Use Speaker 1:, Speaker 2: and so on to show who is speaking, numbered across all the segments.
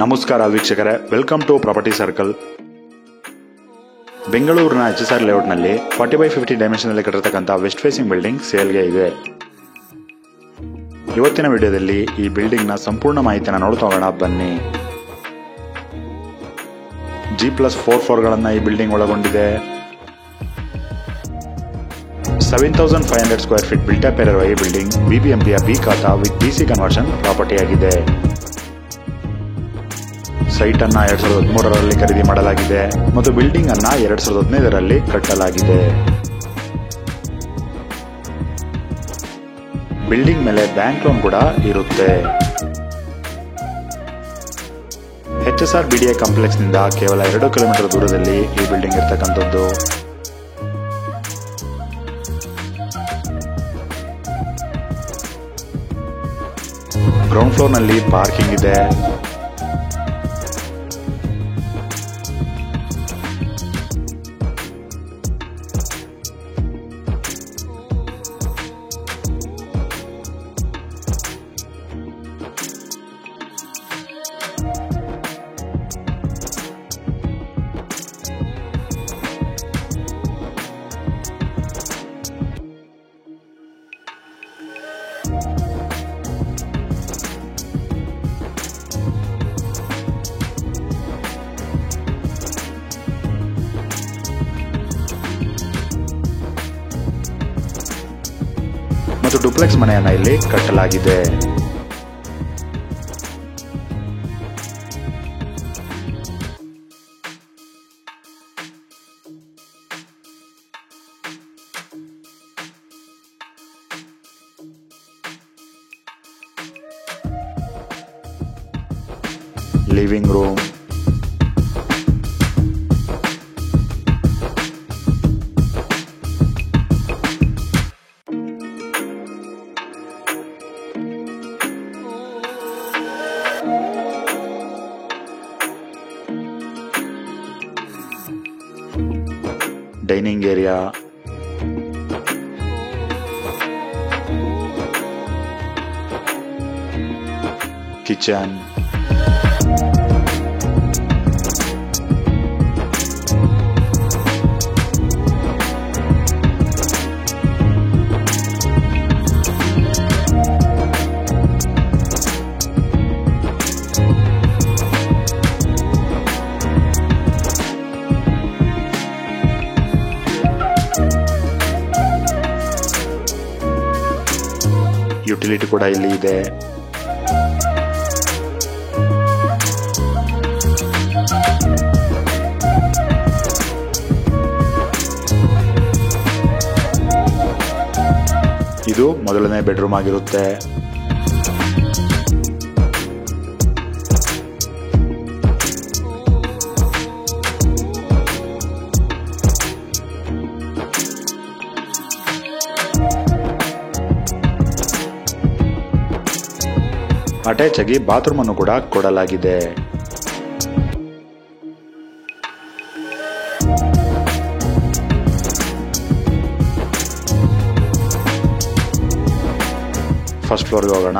Speaker 1: ನಮಸ್ಕಾರ ವೀಕ್ಷಕರೇ, welcome to property circle. ಬೆಂಗಳೂರಿನ HSR ಲೇಔಟ್ನಲ್ಲಿ 40x50 ಡೈಮೆನ್ಷನ್ನಲ್ಲಿ ಕಟ್ಟಿರತಕ್ಕಂಥ ವೆಸ್ಟ್ ಫೇಸಿಂಗ್ ಬಿಲ್ಡಿಂಗ್ ಸೇಲ್ಗೆ ಇದೆ. ಇವತ್ತಿನ ವಿಡಿಯೋದಲ್ಲಿ ಈ ಬಿಲ್ಡಿಂಗ್ನ ಸಂಪೂರ್ಣ ಮಾಹಿತಿಯನ್ನು ನೋಡ್ತಾ ಹೋಗೋಣ ಬನ್ನಿ. G+4 ಫ್ಲೋರ್ಗಳನ್ನು ಈ ಬಿಲ್ಡಿಂಗ್ ಒಳಗೊಂಡಿದೆ. 7500 ಸ್ಕ್ವೇರ್ ಫೀಟ್ ಬಿಲ್ಟಪ್ ಇರುವ ಈ ಬಿಲ್ಡಿಂಗ್ BBMP ಬಿ ಖಾತಾ ವಿತ್ DC ಕನ್ವರ್ಷನ್ ಪ್ರಾಪರ್ಟಿ ಆಗಿದೆ. ಸೈಟ್ ಅನ್ನ 2013ರಲ್ಲಿ ಖರೀದಿ ಮಾಡಲಾಗಿದೆ ಮತ್ತು ಬಿಲ್ಡಿಂಗ್ ಅನ್ನ 2015ರಲ್ಲಿ ಕಟ್ಟಲಾಗಿದೆ. ಬಿಲ್ಡಿಂಗ್ ಮೇಲೆ ಬ್ಯಾಂಕ್ ಲೋನ್ ಕೂಡ ಇರುತ್ತೆ. HSR BDA ಕಾಂಪ್ಲೆಕ್ಸ್ ನಿಂದ ಕೇವಲ 2 ಕಿಲೋಮೀಟರ್ ದೂರದಲ್ಲಿ ಈ ಬಿಲ್ಡಿಂಗ್ ಇರತಕ್ಕಂಥದ್ದು. ಗ್ರೌಂಡ್ ಫ್ಲೋರ್ ನಲ್ಲಿ ಪಾರ್ಕಿಂಗ್ ಇದೆ. ಮತ್ತು ಡುಪ್ಲೆಕ್ಸ್ ಮನೆಯನ್ನ ಇಲ್ಲಿ ಕಟ್ಟಲಾಗಿದೆ. Living room, dining area, kitchen, utility ಕೂಡ ಇಲ್ಲಿ ಇದೆ. ಇದು ಮೊದಲನೇ ಬೆಡ್ರೂಮ್ ಆಗಿರುತ್ತೆ. ಅಟ್ಯಾಚ್ ಆಗಿ ಬಾತ್ರೂಮ್ ಅನ್ನು ಕೂಡ ಕೊಡಲಾಗಿದೆ. ಫಸ್ಟ್ ಫ್ಲೋರ್ಗೆ ಹೋಗೋಣ.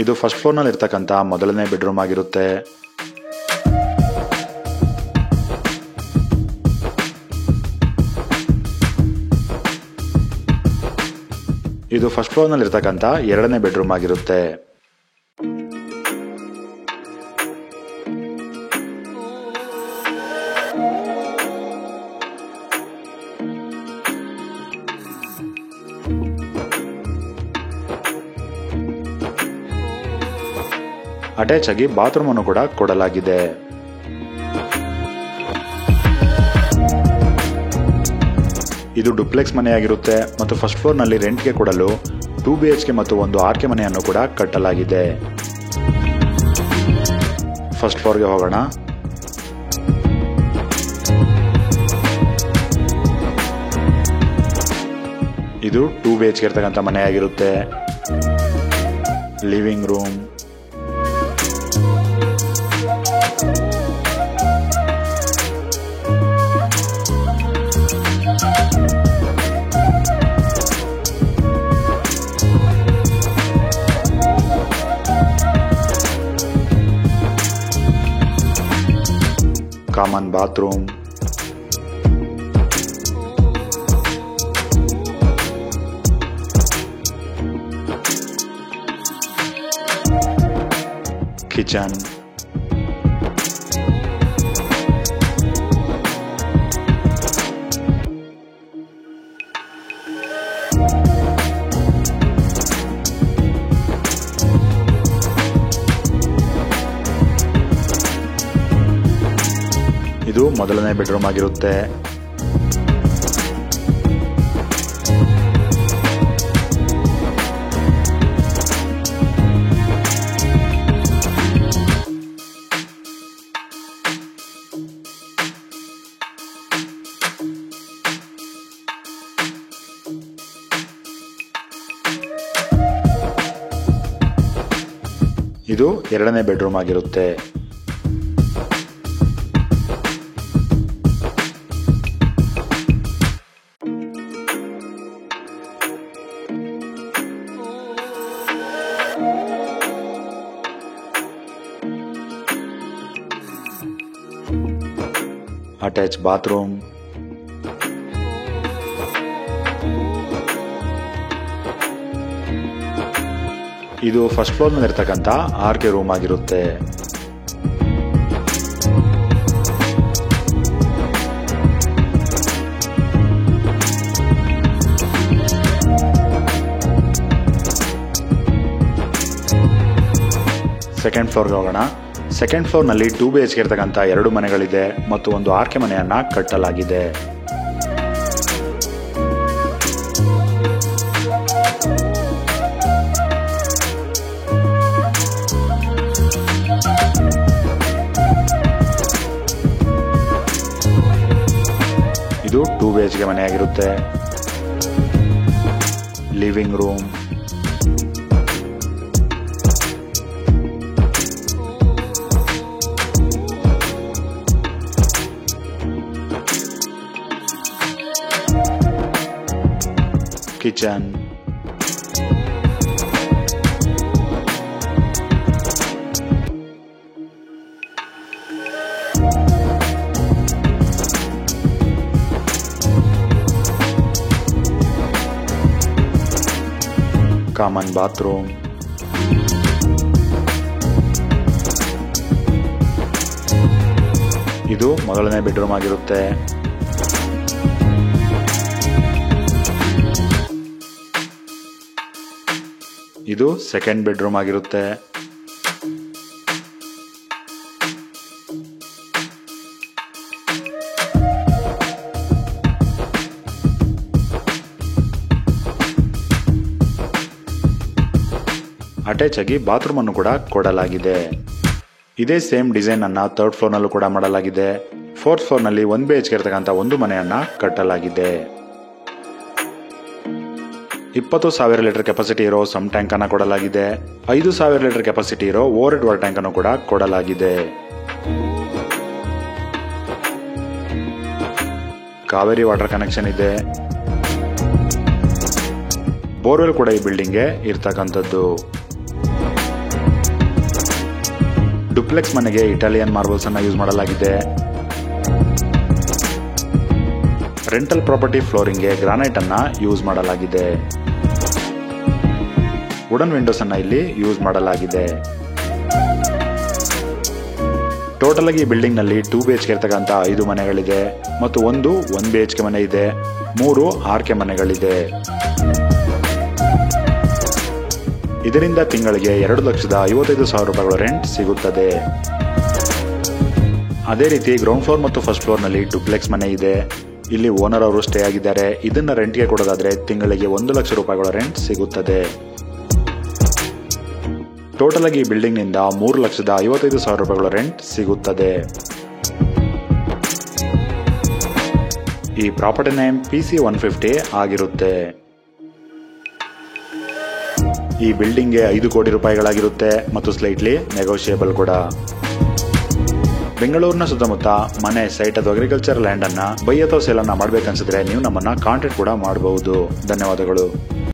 Speaker 1: ಇದು ಫಸ್ಟ್ ಫ್ಲೋರ್ ನಲ್ಲಿ ಇರ್ತಕ್ಕಂಥ ಮೊದಲನೇ ಬೆಡ್ರೂಮ್ ಆಗಿರುತ್ತೆ. ಇದು ಫಸ್ಟ್ ಫ್ಲೋರ್ ನಲ್ಲಿ ಇರ್ತಕ್ಕಂಥ ಎರಡನೇ ಬೆಡ್ರೂಮ್ ಆಗಿರುತ್ತೆ. ಅಟ್ಯಾಚ್ ಆಗಿ ಬಾತ್ರೂಮ್ ಅನ್ನು ಕೂಡ ಕೊಡಲಾಗಿದೆ. ಇದು ಡುಪ್ಲೆಕ್ಸ್ ಮನೆಯಾಗಿರುತ್ತೆ ಮತ್ತು ಫಸ್ಟ್ ಫ್ಲೋರ್ ನಲ್ಲಿ ರೆಂಟ್ಗೆ ಕೊಡಲು 2 BHK ಮತ್ತು 1 RK ಮನೆಯನ್ನು ಕೂಡ ಕಟ್ಟಲಾಗಿದೆ. ಫಸ್ಟ್ ಫ್ಲೋರ್ಗೆ ಹೋಗೋಣ. ಇದು 2 BHK ಇರ್ತಕ್ಕಂಥ ಮನೆಯಾಗಿರುತ್ತೆ. Living room, common bathroom, kitchen, ಇದು ಮೊದಲನೇ ಬೆಡ್ರೂಮ್ ಆಗಿರುತ್ತೆ. ಇದು ಎರಡನೇ ಬೆಡ್ರೂಮ್ ಆಗಿರುತ್ತೆ. ಅಟ್ಯಾಚ್ ಬಾತ್ರೂಮ್, ಇದು ಫಸ್ಟ್ ಫ್ಲೋರ್ ನಲ್ಲಿ ಇರ್ತಕ್ಕಂಥ ಆರ್ಕೆ ರೂಮ್ ಆಗಿರುತ್ತೆ. ಸೆಕೆಂಡ್ ಫ್ಲೋರ್ಗೆ ಹೋಗೋಣ. ಸೆಕೆಂಡ್ ಫ್ಲೋರ್ ನಲ್ಲಿ 2 BHK ಇರ್ತಕ್ಕಂಥ 2 ಮನೆಗಳಿದೆ ಮತ್ತು ಒಂದು ಆರ್ಕೆ ಮನೆಯನ್ನ ಕಟ್ಟಲಾಗಿದೆ. ಇದು 2 BHK ಮನೆಯಾಗಿರುತ್ತೆ. Living room, kitchen, common bathroom, ಇದು ಮೊದಲನೇ ಬೆಡ್ರೂಮ್ ಆಗಿರುತ್ತೆ. ಇದು ಸೆಕೆಂಡ್ ಬೆಡ್ರೂಮ್ ಆಗಿರುತ್ತೆ. ಅಟ್ಯಾಚ್ ಆಗಿ ಬಾತ್ರೂಮ್ ಅನ್ನು ಕೂಡ ಕೊಡಲಾಗಿದೆ. ಇದೇ ಸೇಮ್ ಡಿಸೈನ್ ಅನ್ನ 3rd ಫ್ಲೋರ್ ನಲ್ಲೂ ಕೂಡ ಮಾಡಲಾಗಿದೆ. 4th ಫ್ಲೋರ್ ನಲ್ಲಿ 1 BHK ಇರತಕ್ಕಂಥ ಒಂದು ಮನೆಯನ್ನ ಕಟ್ಟಲಾಗಿದೆ. 20,000 ಲೀಟರ್ ಕೆಪಾಸಿಟಿ ಇರೋ ಸಮ್ ಟ್ಯಾಂಕ್ ಅನ್ನ ಕೊಡಲಾಗಿದೆ. 5,000 ಲೀಟರ್ ಕೆಪಾಸಿಟಿ ಇರೋ ಓವರ್ ಹೆಡ್ ವಾಟರ್ ಟ್ಯಾಂಕ್ ಅನ್ನು ಕೂಡ ಕೊಡಲಾಗಿದೆ. ಕಾವೇರಿ ವಾಟರ್ ಕನೆಕ್ಷನ್ ಇದೆ. ಬೋರ್ವೆಲ್ ಕೂಡ ಈ ಬಿಲ್ಡಿಂಗ್ಗೆ ಇರ್ತಕ್ಕಂಥದ್ದು. ಡುಪ್ಲೆಕ್ಸ್ ಮನೆಗೆ ಇಟಾಲಿಯನ್ ಮಾರ್ಬಲ್ಸ್ ಅನ್ನ ಯೂಸ್ ಮಾಡಲಾಗಿದೆ. ರೆಂಟಲ್ ಪ್ರಾಪರ್ಟಿ ಫ್ಲೋರಿಂಗ್ಗೆ ಗ್ರಾನೈಟ್ ಅನ್ನ ಯೂಸ್ ಮಾಡಲಾಗಿದೆ. ವುಡನ್ ವಿಂಡೋಸ್ ಅನ್ನ ಇಲ್ಲಿ ಯೂಸ್ ಮಾಡಲಾಗಿದೆ. ಟೋಟಲ್ ಆಗಿ ಬಿಲ್ಡಿಂಗ್ ನಲ್ಲಿ 2 BHK ಇರ್ತಕ್ಕಂಥ 5 ಮನೆಗಳಿದೆ ಮತ್ತು ಒಂದು 1 BHK ಮನೆ ಇದೆ. 3 ಆರ್ಕೆ ಮನೆಗಳಿದೆ. ಇದರಿಂದ ತಿಂಗಳಿಗೆ 2,55,000 ರೂಪಾಯಿಗಳ ರೆಂಟ್ ಸಿಗುತ್ತದೆ. ಅದೇ ರೀತಿ ಗ್ರೌಂಡ್ ಫ್ಲೋರ್ ಮತ್ತು ಫಸ್ಟ್ ಫ್ಲೋರ್ ನಲ್ಲಿ ಡುಪ್ಲೆಕ್ಸ್ ಮನೆ ಇದೆ. ಇಲ್ಲಿ ಓನರ್ ಅವರು ಸ್ಟೇ ಆಗಿದ್ದಾರೆ. ಇದನ್ನ ರೆಂಟ್ಗೆ ಕೊಡೋದಾದ್ರೆ ತಿಂಗಳಿಗೆ 1 ಲಕ್ಷ ರೂಪಾಯಿಗಳ ರೆಂಟ್ ಸಿಗುತ್ತದೆ. ಟೋಟಲ್ ಆಗಿ ಬಿಲ್ಡಿಂಗ್ ನಿಂದ 3,55,000 ರೂಪಾಯಿಗಳ ರೆಂಟ್ ಸಿಗುತ್ತದೆ. ಈ ಪ್ರಾಪರ್ಟಿ ನೇಮ್ PC 150 ಆಗಿರುತ್ತೆ. ಈ ಬಿಲ್ಡಿಂಗ್ಗೆ 5 ಕೋಟಿ ರೂಪಾಯಿಗಳಾಗಿರುತ್ತೆ ಮತ್ತು ಸ್ಲೈಟ್ಲಿ ನೆಗೋಷಿಯೇಬಲ್ ಕೂಡ. ಬೆಂಗಳೂರಿನ ಸುತ್ತಮುತ್ತ ಮನೆ, ಸೈಟ್ ಅಥವಾ ಅಗ್ರಿಕಲ್ಚರ್ ಲ್ಯಾಂಡ್ ಅನ್ನ ಬೈ ಅಥವಾ ಸೇಲ್ ಅನ್ನ ಮಾಡ್ಬೇಕನ್ಸಿದ್ರೆ ನೀವು ನಮ್ಮನ್ನ ಕಾಂಟ್ಯಾಕ್ಟ್ ಕೂಡ ಮಾಡಬಹುದು. ಧನ್ಯವಾದಗಳು.